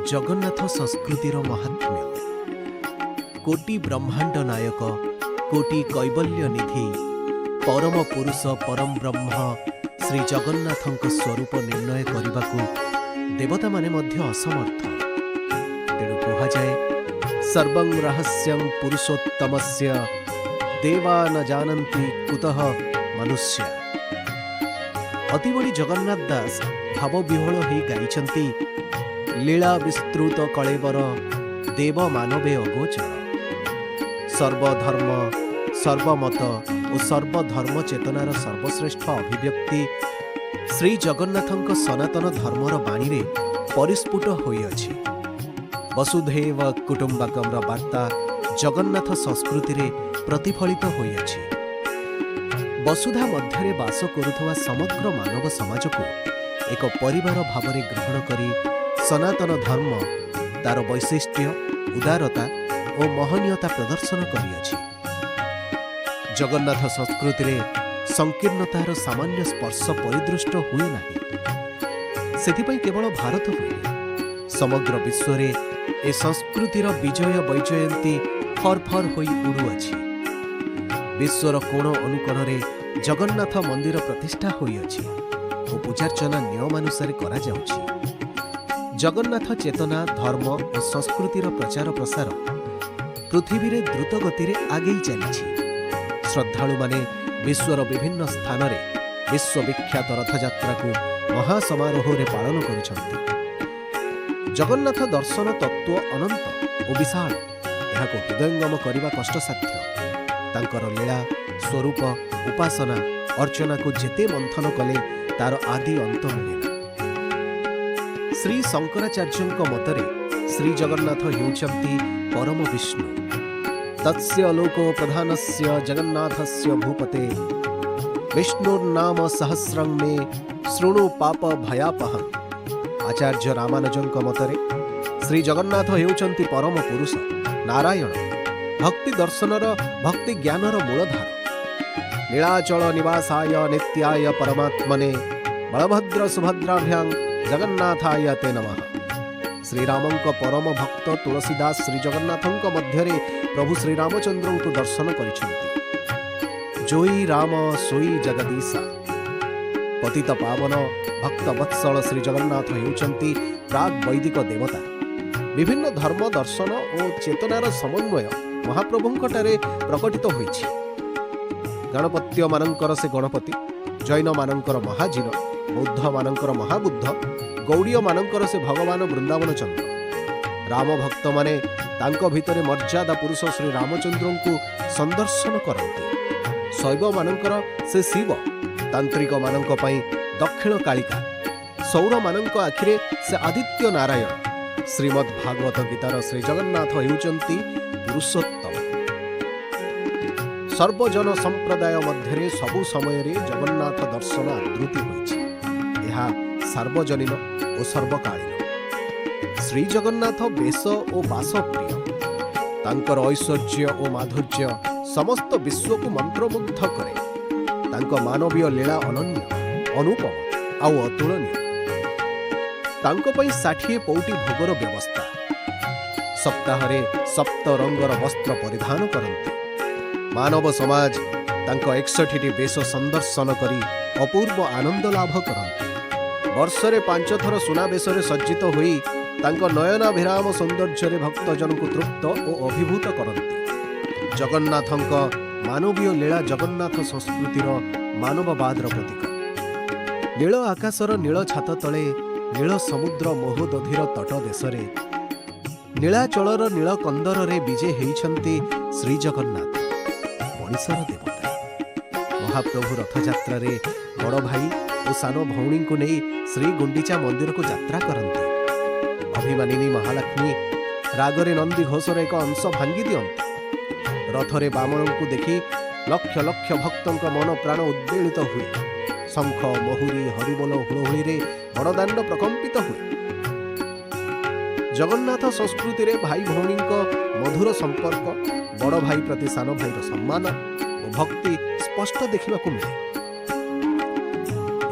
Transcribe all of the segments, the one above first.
जगन्नाथ संस्कृतिर महात्म्य। कोटि ब्रह्मांड नायक, कोटि कैवल्य निधि, परम पुरुष परम ब्रह्म श्री जगन्नाथଙ୍କ स्वरूप निर्णय करने देवता माने मध्य असमर्थ। तेणु कहुए सर्वं रहस्यं पुरुषोत्तमस्य देवा न जानन्ति कुतः मनुष्य। अतिबड़ी जगन्नाथ दास भावविह्वल हो गाइछन्ति लीला विस्तृत कलेवर देव मानवे अगोचर। सर्वधर्म सर्वमत और सर्वधर्म चेतनार सर्वश्रेष्ठ अभिव्यक्ति श्री जगन्नाथଙ୍କ सनातन धर्मर बाणी रे परिस्फुट होइअछि। वसुधैव कुटुम्बकमर वार्ता जगन्नाथ संस्कृति रे प्रतिफलित होइअछि। वसुधा मध्यरे बास करुथुवा समग्र मानव समाज को एक परिवार भावरे ग्रहण करी सनातन धर्म तार वैशिष्ट्य उदारता और महनीयता प्रदर्शन करिअछि। जगन्नाथ संस्कृति रे संकीर्णतार सामान्य स्पर्श परिदृष्ट हुए नहीं। सेथिपई केवल भारत हुए समग्र विश्व रे ए संस्कृतिर विजय वैजयंती फरफर होई उड़ुअछि। विश्वर कोण अनुकोण रे जगन्नाथ मंदिर प्रतिष्ठा होइअछि और पूजार्चना नियमानुसार करा जाउछि। जगन्नाथ चेतना धर्म और संस्कृतिर प्रचार प्रसार पृथ्वी रे द्रुत गति रे आगे चली। श्रद्धालु माने विश्वर विभिन्न स्थान रे विश्वविख्यात रथयात्रा को महासमारोह रे पालन करुछन्ति। जगन्नाथ दर्शन तत्व अनंत और विशाल, एहाको हृदयंगम करने कष्टसाध्य। तांकर लीला स्वरूप उपासना अर्चना को जेते मंथन कले तार आदि अंत मिलेना। श्री शंकराचार्यଙ୍କ मतरे श्री जगन्नाथ हेउचन्ति परम विष्णु। तस्य लोको प्रधानस्य जगन्नाथस्य भूपते विष्णुर्नाम सहस्रं मे शृणु पाप भयापहम्। आचार्य रामानुजଙ୍କ मतरे श्री जगन्नाथ हेउचन्ति परम पुरुष नारायण, भक्ति दर्शनर भक्ति ज्ञानर मूलधार। नीलाचल निवासाय नित्याय परमात्मने बलभद्र सुभद्राभ्यां जगन्नाथाय ते नमः। श्रीरामଙ୍କ परम भक्त तुलसीदास श्री जगन्नाथଙ୍କ मध्यरे प्रभु श्री रामचंद्र को दर्शन करिछन्ति। जोई राम सोई जगदीशा। पतित पावन भक्त वत्सल श्री जगन्नाथ हेउचन्ति प्राग वैदिक देवता। विभिन्न धर्म दर्शन और चेतनार समन्वय महाप्रभुंकटारे प्रकटित होइछि। गणपत्य मानंकर से गणपति, जैन मानंकर महाजीन, बौद्ध मानंकर महाबुद्ध, गौड़ीय मानंकर से भगवान वृंदावन चंद्र। राम भक्त माने तांको भितरे मर्यादा पुरुष श्री रामचंद्र को संदर्शन करती। शैव मानंकर से शिव, तांत्रिक मानंक पई दक्षिण कालिका, सौर मानंक आखिरे से आदित्य नारायण। श्रीमद् भागवत गीतार श्री जगन्नाथ हेउचन्ति पुरुषोत्तम। सर्वजन संप्रदाय मध्यरे सबु समय रे जगन्नाथ दर्शन आदृति होइछि। एहा सार्वजनीन और सर्वकालीन। श्री जगन्नाथ बेश और बास प्रिय। तांकर ऐश्वर्य और माधुर्य समस्त विश्व को मंत्रमुग्ध करे। तांको मानवीय लीला अनन्य अनुपम आउ अतुलनीय। तांको पई 60 पौटी भोगर व्यवस्था। सप्ताहरे सप्त रंगर वस्त्र परिधान करती। मानव समाज तांको 61टी वेश संदर्शन करी अपूर्व आनंद लाभ करती। वर्षरे 5 थर सुना बेशरे सज्जित होई तांको नयनाभिराम सौंदर्य भक्तजन को तृप्त और अभिभूत करती। जगन्नाथଙ୍କ मानवीय लीला जगन्नाथ संस्कृतिर मानववादर प्रतीक। नील आकाशर नील छात तले नील समुद्र मोहदधिर तट देशरे नीलाचलर नील कंदर रे विजे हेइछन्ति श्री जगन्नाथ मनीषर देवता। महाप्रभु रथयात्रा रे बड़ भाई और सान भौणी को नहीं श्री गुंडीचा मंदिर को यात्रा करते। अभिमानिनी महालक्ष्मी रागरे नंदी घोषर एक अंश भांगी दियंती। रथरे बामण को देखी लक्ष लक्ष भक्तों मन प्राण उद्वेलित हुए। शंख महुरी हरिबोल हुलहुली रे बड़दाण्ड प्रकंपित हुए। जगन्नाथ संस्कृति रे भाई भौणी मधुर संपर्क, बड़ भाई प्रति सान भाईर सम्मान और भक्ति स्पष्ट देखा मिले।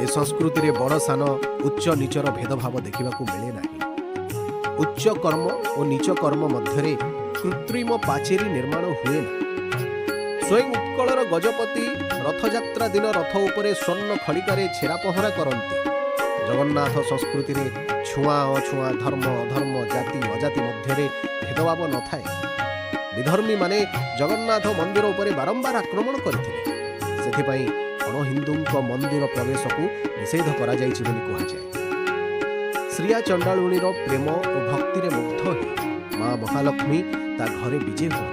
ए संस्कृति रे बड़ सान उच्च नीचर भेदभाव देखा मिले नहीं। उच्च कर्म और नीच कर्म मध्य कृत्रिम पाचेरी निर्माण हुए ना। स्वयं उत्कलर गजपति रथयात्रा दिन रथ उपरे स्वर्ण खड़िकारे छेरा पहरा करती। जगन्नाथ संस्कृति रे छुआ अछुआ धर्म अधर्म जाति अजाति मध्य भेदभाव न थाए। विधर्मी माने जगन्नाथ मंदिर उपरे बारंबार आक्रमण करथिले। सेथिपई अणहिंदुंक मंदिर प्रवेश को निषेध करा जायछि बोली कहा जाए। श्रिया चंडालुणीर प्रेम और भक्ति रे मुग्ध होई मां महालक्ष्मी ता घरे विजय हुआ।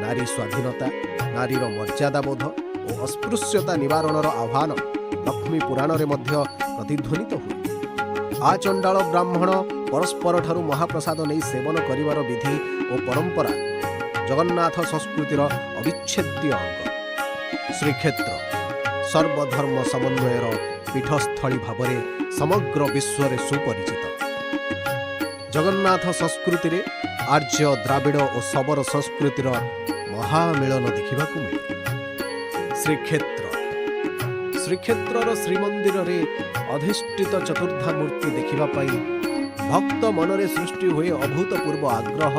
नारी स्वाधीनता नारीर मर्यादा बोध और अस्पृश्यता निवारणर आह्वान लक्ष्मी पुराण रे मध्य प्रतिध्वनित हुए। आ चंडाल ब्राह्मण परस्पर ठारू महाप्रसाद नहीं सेवन करिवार विधि और परंपरा जगन्नाथ संस्कृतिर अविच्छेद्य अंग। श्रीक्षेत्र सर्वधर्म समन्वयर पीठस्थली भावरे समग्र विश्व रे सुपरिचित। जगन्नाथ संस्कृति रे आर्य द्राविड़ और शबर संस्कृतिर महामिलन देखा मिले। श्रीक्षेत्र श्रीमंदिर रे अधिष्ठित चतुर्धा मूर्ति देखिबापाई भक्त मनरे सृष्टि हुए अभूतपूर्व आग्रह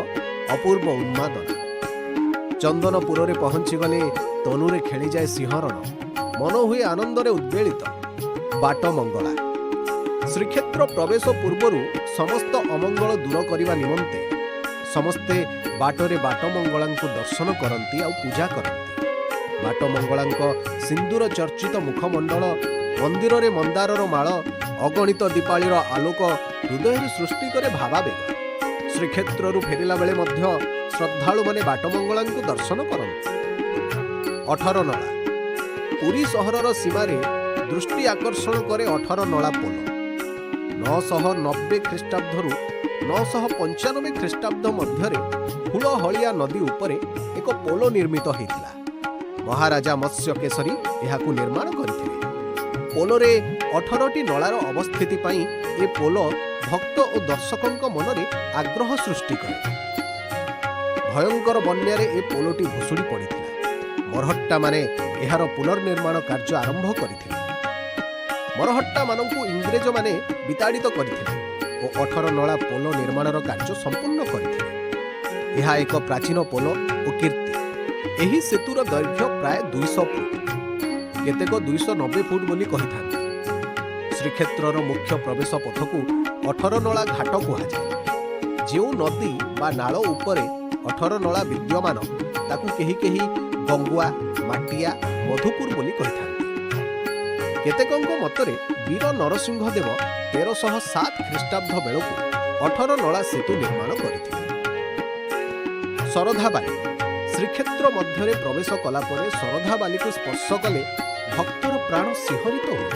अपूर्व उन्मादना। चंदनपुर रे पहुंची गले तनुरे खेली जाए सिंहरण मन हुए आनंदरे उद्वेलित। बाट मंगला श्रीक्षेत्र प्रवेश पूर्वरु समस्त अमंगल दूर करने निमंते समस्ते बाटरे बाटमंगलांकु दर्शन करती और पूजा करती। बाटमंगलांक सिंदूर चर्चित मुखमंडल मंदिर रे मंदारर माळ अगणित दीपाळीर आलोक हृदय सृष्टि करे भावावेग। श्रीक्षेत्रु फेरिला बेले मध्य श्रद्धालु माने बाटमंगलांकु दर्शन करती। 18 नला पुरी सहरर सीमारे दृष्टि आकर्षण करे 18 नला पोल। 990 ख्रीष्टाब्दरु 995 ख्रीष्टाब्द मध्य फूलहलिया नदी उपरे एक पोलो निर्मित होता। महाराजा मत्स्य केसरी यहाकू निर्माण करथिले। पोलोरे 18टी नलार अवस्थिति पई ए पोलो भक्त और दर्शकों मनरे आग्रह सृष्टि करे। भयंकर बन्यारे ए पोलोटी भुसुड़ी पड़िथिला। मरहट्टा माने एहार पुनर्निर्माण कार्य आरंभ करथिले। मरहट्टा मानंकु इंग्रेज माने विताड़ित करथिले और 18 नला पोलो निर्माणर कार्य संपूर्ण करथिले। यह एक प्राचीन पोलो और कीर्ति। एही सेतुर दैर्घ्य प्राय 200 फुट केतेक 290 फुट बोली कहिथाନ୍ତି। श्रीक्षेत्रर मुख्य प्रवेश पथकू 18 नला घाट कुहाଯାଏ। जो नदी बा नाଳ उपरे 18 नला विद्यमान ताकू केही केही गंगुआ माटिया मधुपुर बोली कहिथाନ୍ତି। केतेकଙ୍କ मतरे वीर नरसिंह देव 1307 ख्रीष्टाब्द बेलकू 18 नला सेतु निर्माण करथिले। शरधाबाली श्रीक्षेत्र मध्य प्रवेश कला परे शरधाबाली को स्पर्श कले भक्तर प्राण शिहरित हुए।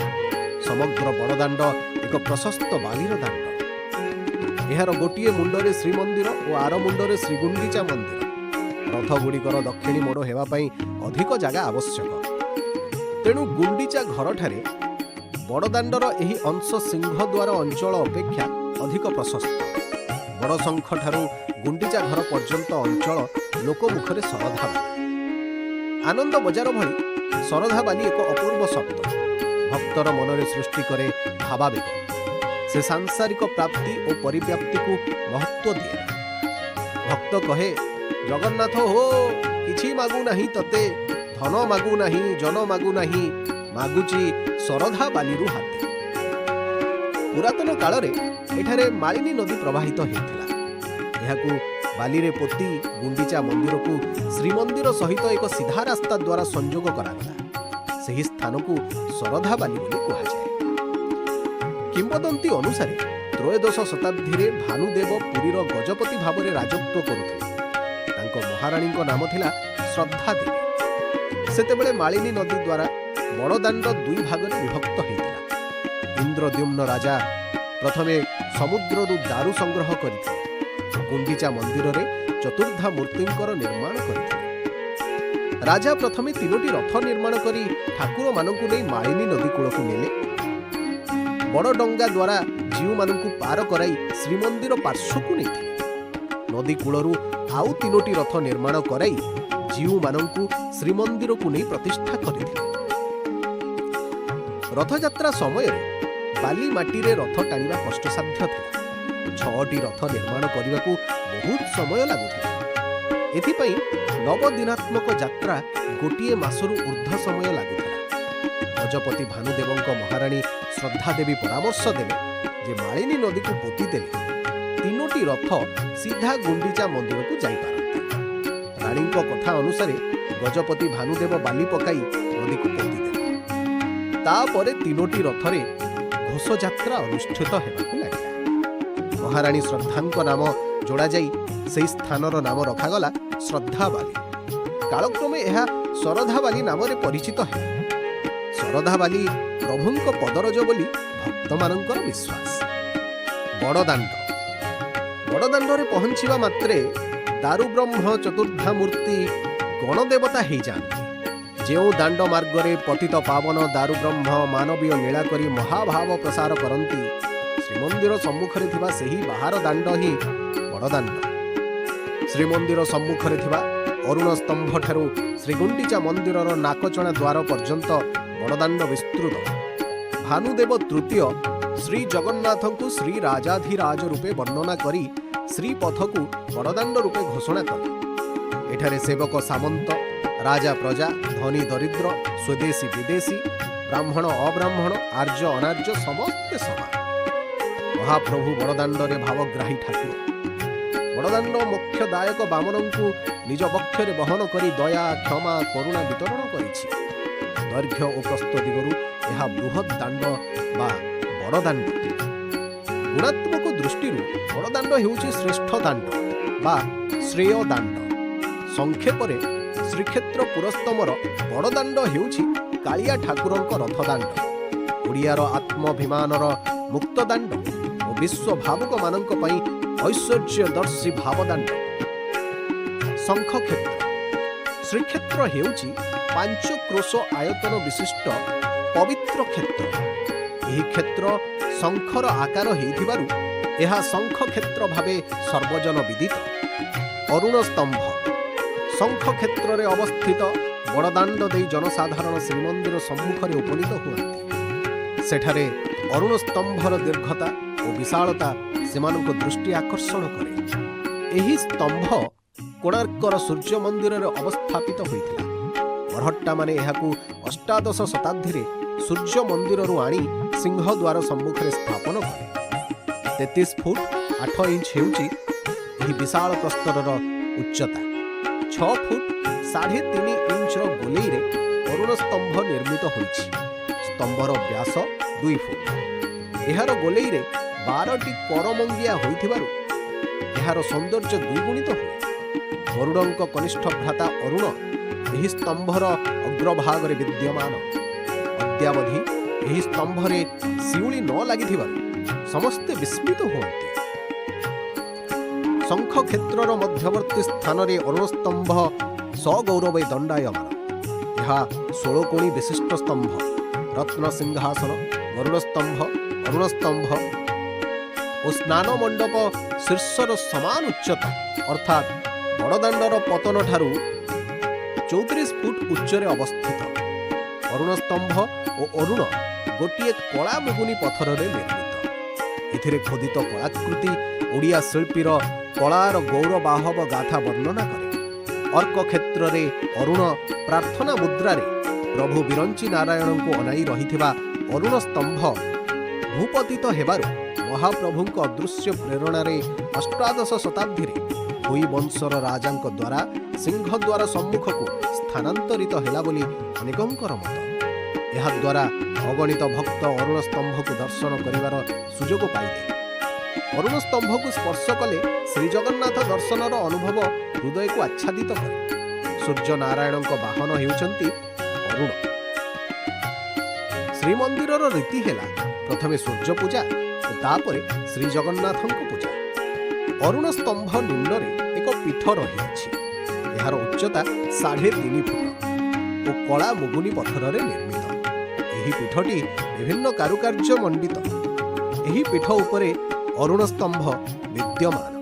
समग्र बड़दाण्ड एक प्रशस्त बालीर दाण्ड। एहार गोटिए मुंडरे श्रीमंदिर और आर मुंडरे श्रीगुंडीचा मंदिर। रथ गुड़िकर दक्षिणी मोड़ हेबा पई अधिक जगह आवश्यक। तेणु गुंडीचा घर ठारे बड़दाण्डर एही अंश सिंहद्वार अंचल अपेक्षा अधिक प्रशस्त। बड़शंख ठारू गुंडीचा घर पर्यंत अंचल लोकमुखरे शरधाबाली। आनंद बजार भली शरधाबाली एक अपूर्व शब्द भक्तर मनरे सृष्टि करे भावावेग। से सांसारिक प्राप्ति और परिव्याप्ति को महत्व दिए। भक्त कहे जगन्नाथ हो किछि मागु नाही तते धन मागु नाही जन मागु नाही मागुची शरधाबाली हाते। पुरातन काल रे एठारे मालिनी नदी प्रवाहित होइथिला। एहाकू बाली रे पोती गुंडीचा मंदिर को श्रीमंदिर सहित एक सीधा रास्ता द्वारा संयोग करागला। सही स्थान को शरधाबाली बोली कहुए। किंवदंती अनुसार त्रयोदश शताब्दी रे भानुदेव पुरीर गजपति भाव में राजत्व करुथिले। तांको महाराणी नाम थिला श्रद्धा देवी। सेतेबेले मालिनी नदी द्वारा बड़दाण्ड दुई भाग में विभक्त होइतिला। इंद्रद्युम्न राजा प्रथमे समुद्ररू दारू संग्रह करथिले। गुंडीचा मंदिर रे चतुर्धा मूर्तिंकर निर्माण करथिले। राजा प्रथमे 3टी रथ निर्माण करी ठाकुर मानकु नै मालिनी नदी कूलकु नेले। बड़ डंगा द्वारा जीव मानकु पार कराई श्रीमंदिर पार्श्वकु नेथिले। नदी कूलरू आउ 3टी रथ निर्माण कराई जीव मानकु श्रीमंदिर को नै प्रतिष्ठा करथिले। रथयात्रा समय बाली माटी रे रथ टाणिबा कष्टसाध्य थिला। 6ଟି ରଥ ନିର୍ମାଣ କରିବାକୁ ବହୁତ ସମୟ ଲାଗୁଥିଲା। ଏଥିପାଇଁ ନବଦିନାତ୍ମକ ଯାତ୍ରା ଗୋଟିଏ ମାସରୁ ଉର୍ଦ୍ଧ୍ୱ ସମୟ ଲାଗୁଥିଲା। ଗଜପତି ଭାନୁଦେବଙ୍କ ମହାରାଣୀ ଶ୍ରଦ୍ଧା ଦେବୀ ପରାମର୍ଶ ଦେଲେ ଯେ ମାଳିନୀ ନଦୀକୁ ପୋତି ଦେଲେ 3ଟି ରଥ ସିଧା ଗୁଣ୍ଡିଚା ମନ୍ଦିରକୁ ଯାଇପାରନ୍ତି। ରାଣୀଙ୍କ କଥା ଅନୁସାରେ ଗଜପତି ଭାନୁଦେବ ବାଲି ପକାଇ ନଦୀକୁ ପୋତିଦେଲେ। ତାପରେ 3ଟି ରଥରେ ଘୋଷଯାତ୍ରା ଅନୁଷ୍ଠିତ ହେବାକୁ ଲାଗିଲା। ମହାରାଣୀ ଶ୍ରଦ୍ଧାଙ୍କ ନାମ ଯୋଡ଼ାଯାଇ ସେହି ସ୍ଥାନର ନାମ ରଖାଗଲା ଶ୍ରଦ୍ଧାବାଲି। କାଳକ୍ରମେ ଏହା ଶରଧାବାଲି ନାମରେ ପରିଚିତ ହେଲା। ଶରଧାବାଲି ପ୍ରଭୁଙ୍କ ପଦରଜ ବୋଲି ଭକ୍ତମାନଙ୍କର ବିଶ୍ୱାସ। ବଡ଼ଦାଣ୍ଡରେ ପହଞ୍ଚିବା ମାତ୍ରେ ଦାରୁବ୍ରହ୍ମ ଚତୁର୍ଦ୍ଧାମୂର୍ତ୍ତି ଗଣଦେବତା ହେଇଯାଆନ୍ତି। ଯେଉଁ ଦାଣ୍ଡ ମାର୍ଗରେ ପତିତ ପାବନ ଦାରୁବ୍ରହ୍ମ ମାନବୀୟ ଲୀଳା କରି ମହାଭାବ ପ୍ରସାର କରନ୍ତି, ଶ୍ରୀମନ୍ଦିର ସମ୍ମୁଖରେ ଥିବା ସେହି ବାହାର ଦାଣ୍ଡ ହିଁ ବଡ଼ଦାଣ୍ଡ। ଶ୍ରୀମନ୍ଦିର ସମ୍ମୁଖରେ ଥିବା ଅରୁଣ ସ୍ତମ୍ଭଠାରୁ ଶ୍ରୀଗୁଣ୍ଡିଚା ମନ୍ଦିରର ନାକଚଣା ଦ୍ୱାର ପର୍ଯ୍ୟନ୍ତ ବଡ଼ଦାଣ୍ଡ ବିସ୍ତୃତ। ଭାନୁଦେବ ତୃତୀୟ ଶ୍ରୀ ଜଗନ୍ନାଥଙ୍କୁ ଶ୍ରୀ ରାଜାଧିରାଜ ରୂପେ ବର୍ଣ୍ଣନା କରି ଶ୍ରୀପଥକୁ ବଡ଼ଦାଣ୍ଡ ରୂପେ ଘୋଷଣା କଲେ। ଏଠାରେ ସେବକ ସାମନ୍ତ, ରାଜା ପ୍ରଜା, ଧନୀ ଦରିଦ୍ର, ସ୍ୱଦେଶୀ ବିଦେଶୀ, ବ୍ରାହ୍ମଣ ଅବ୍ରାହ୍ମଣ, ଆର୍ଯ୍ୟ ଅନାର୍ଯ୍ୟ ସମସ୍ତେ ସମାନ। ମହାପ୍ରଭୁ ବଡ଼ଦାଣ୍ଡରେ ଭାବଗ୍ରାହୀ ଠାକୁର। ବଡ଼ଦାଣ୍ଡ ମୋକ୍ଷଦାୟକ ବାମନଙ୍କୁ ନିଜ ବକ୍ଷରେ ବହନ କରି ଦୟା, କ୍ଷମା, କରୁଣା ବିତରଣ କରିଛି। ଦୈର୍ଘ୍ୟ ଓ ପ୍ରସ୍ଥ ଦିଗରୁ ଏହା ବୃହତ୍ ଦାଣ୍ଡ ବା ବଡ଼ଦାଣ୍ଡ। ଗୁଣାତ୍ମକ ଦୃଷ୍ଟିରୁ ବଡ଼ଦାଣ୍ଡ ହେଉଛି ଶ୍ରେଷ୍ଠ ଦାଣ୍ଡ ବା ଶ୍ରେୟ ଦାଣ୍ଡ। ସଂକ୍ଷେପରେ ଶ୍ରୀକ୍ଷେତ୍ର ପୁରସ୍ତମର ବଡ଼ଦାଣ୍ଡ ହେଉଛି କାଳିଆ ଠାକୁରଙ୍କ ରଥଦାଣ୍ଡ, ଓଡ଼ିଆର ଆତ୍ମଭିମାନର ମୁକ୍ତଦାଣ୍ଡ ଓ ବିଶ୍ୱ ଭାବୁକମାନଙ୍କ ପାଇଁ ଐଶ୍ୱର୍ଯ୍ୟଦର୍ଶୀ ଭାବଦାଣ୍ଡ। ଶଙ୍ଖକ୍ଷେତ୍ର। ଶ୍ରୀକ୍ଷେତ୍ର ହେଉଛି 5 କ୍ରୋଶ ଆୟତନ ବିଶିଷ୍ଟ ପବିତ୍ର କ୍ଷେତ୍ର। ଏହି କ୍ଷେତ୍ର ଶଙ୍ଖର ଆକାର ହେଇଥିବାରୁ ଏହା ଶଙ୍ଖକ୍ଷେତ୍ର ଭାବେ ସର୍ବଜନ ବିଦିତ। ଅରୁଣ ସ୍ତମ୍ଭ। ଶଙ୍ଖକ୍ଷେତ୍ରରେ ଅବସ୍ଥିତ ବଡ଼ଦାଣ୍ଡ ଦେଇ ଜନସାଧାରଣ ଶ୍ରୀମନ୍ଦିର ସମ୍ମୁଖରେ ଉପନୀତ ହୁଅନ୍ତି। ସେଠାରେ ଅରୁଣ ସ୍ତମ୍ଭର ଦୀର୍ଘତା ଓ ବିଶାଳତା ସେମାନଙ୍କ ଦୃଷ୍ଟି ଆକର୍ଷଣ କରେ। ଏହି ସ୍ତମ୍ଭ କୋଣାର୍କର ସୂର୍ଯ୍ୟ ମନ୍ଦିରରେ ଅବସ୍ଥାପିତ ହୋଇଥିଲା। ମରହଟ୍ଟାମାନେ ଏହାକୁ ଅଷ୍ଟାଦଶ ଶତାବ୍ଦୀରେ ସୂର୍ଯ୍ୟ ମନ୍ଦିରରୁ ଆଣି ସିଂହଦ୍ୱାର ସମ୍ମୁଖରେ ସ୍ଥାପନ କଲେ। 33 ଫୁଟ 8 ଇଞ୍ଚ ହେଉଛି ଏହି ବିଶାଳ ପ୍ରସ୍ତରର ଉଚ୍ଚତା। 6 ଫୁଟ 3.5 ଇଞ୍ଚର ଗୋଲେଇରେ ଅରୁଣ ସ୍ତମ୍ଭ ନିର୍ମିତ ହୋଇଛି। ସ୍ତମ୍ଭର ବ୍ୟାସ 2 ଫୁଟ। ଏହାର ଗୋଲେଇରେ 12ଟି କରମଙ୍ଗିଆ ହୋଇଥିବାରୁ ଏହାର ସୌନ୍ଦର୍ଯ୍ୟ ଦ୍ୱିଗୁଣିତ ହୁଏ। ଗରୁଡ଼ଙ୍କ କନିଷ୍ଠ ଭ୍ରାତା ଅରୁଣ ଏହି ସ୍ତମ୍ଭର ଅଗ୍ରଭାଗରେ ବିଦ୍ୟମାନ। ଅଦ୍ୟାବଧି ଏହି ସ୍ତମ୍ଭରେ ଶିଉଳି ନ ଲାଗିଥିବାରୁ ସମସ୍ତେ ବିସ୍ମିତ ହୁଅନ୍ତି। ଶଙ୍ଖକ୍ଷେତ୍ରର ମଧ୍ୟବର୍ତ୍ତୀ ସ୍ଥାନରେ ଅରୁଣ ସ୍ତମ୍ଭ ସଗୌରବେ ଦଣ୍ଡାୟମାନ। ଏହା 16 କୋଣି ବିଶିଷ୍ଟ ସ୍ତମ୍ଭ। ରତ୍ନ ସିଂହାସନ, ଗରୁଡ଼ ସ୍ତମ୍ଭ, ଅରୁଣ ସ୍ତମ୍ଭ ଓ ସ୍ନାନ ମଣ୍ଡପ ଶୀର୍ଷର ସମାନ ଉଚ୍ଚତା ଅର୍ଥାତ୍ ବଡ଼ଦାଣ୍ଡର ପତନଠାରୁ 34 ଫୁଟ ଉଚ୍ଚରେ ଅବସ୍ଥିତ। ଅରୁଣ ସ୍ତମ୍ଭ ଓ ଅରୁଣ ଗୋଟିଏ କଳା ମୁଗୁନି ପଥରରେ ନିର୍ମିତ। ଏଥିରେ ଖୋଦିତ କଳାକୃତି ଓଡ଼ିଆ ଶିଳ୍ପୀର କଳାର ଗୌରବାହବ ଗାଥା ବର୍ଣ୍ଣନା କରେ। ଅର୍କ କ୍ଷେତ୍ରରେ ଅରୁଣ ପ୍ରାର୍ଥନା ମୁଦ୍ରାରେ ପ୍ରଭୁ ବିରଞ୍ଚି ନାରାୟଣଙ୍କୁ ଅନାଇ ରହିଥିବା ଅରୁଣ ସ୍ତମ୍ଭ ଭୂପତିତ ହେବାରୁ ମହାପ୍ରଭୁଙ୍କ ଅଦୃଶ୍ୟ ପ୍ରେରଣାରେ ଅଷ୍ଟାଦଶ ଶତାବ୍ଦୀରେ ଭୋଇ ବଂଶର ରାଜାଙ୍କ ଦ୍ୱାରା ସିଂହଦ୍ୱାର ସମ୍ମୁଖକୁ ସ୍ଥାନାନ୍ତରିତ ହେଲା ବୋଲି ଅନେକଙ୍କର ମତ। ଏହାଦ୍ୱାରା ଅଗଣିତ ଭକ୍ତ ଅରୁଣ ସ୍ତମ୍ଭକୁ ଦର୍ଶନ କରିବାର ସୁଯୋଗ ପାଇଲେ। ଅରୁଣ ସ୍ତମ୍ଭକୁ ସ୍ପର୍ଶ କଲେ ଶ୍ରୀଜଗନ୍ନାଥ ଦର୍ଶନର ଅନୁଭବ ହୃଦୟକୁ ଆଚ୍ଛାଦିତ କରେ। ସୂର୍ଯ୍ୟ ନାରାୟଣଙ୍କ ବାହନ ହେଉଛନ୍ତି ଅରୁଣ। ଶ୍ରୀମନ୍ଦିରର ରୀତି ହେଲା ପ୍ରଥମେ ସୂର୍ଯ୍ୟ ପୂଜା ଓ ତାପରେ ଶ୍ରୀଜଗନ୍ନାଥଙ୍କ ପୂଜା। ଅରୁଣ ସ୍ତମ୍ଭ ନିମ୍ନରେ ଏକ ପୀଠ ରହିଅଛି। ଏହାର ଉଚ୍ଚତା 3.5 ଫୁଟ ଓ କଳା ମୁଗୁନି ପଥରରେ ନିର୍ମିତ। ଏହି ପୀଠଟି ବିଭିନ୍ନ କାରୁକାର୍ଯ୍ୟ ମଣ୍ଡିତ। ଏହି ପୀଠ ଉପରେ ଅରୁଣ ସ୍ତମ୍ଭ ବିଦ୍ୟମାନ।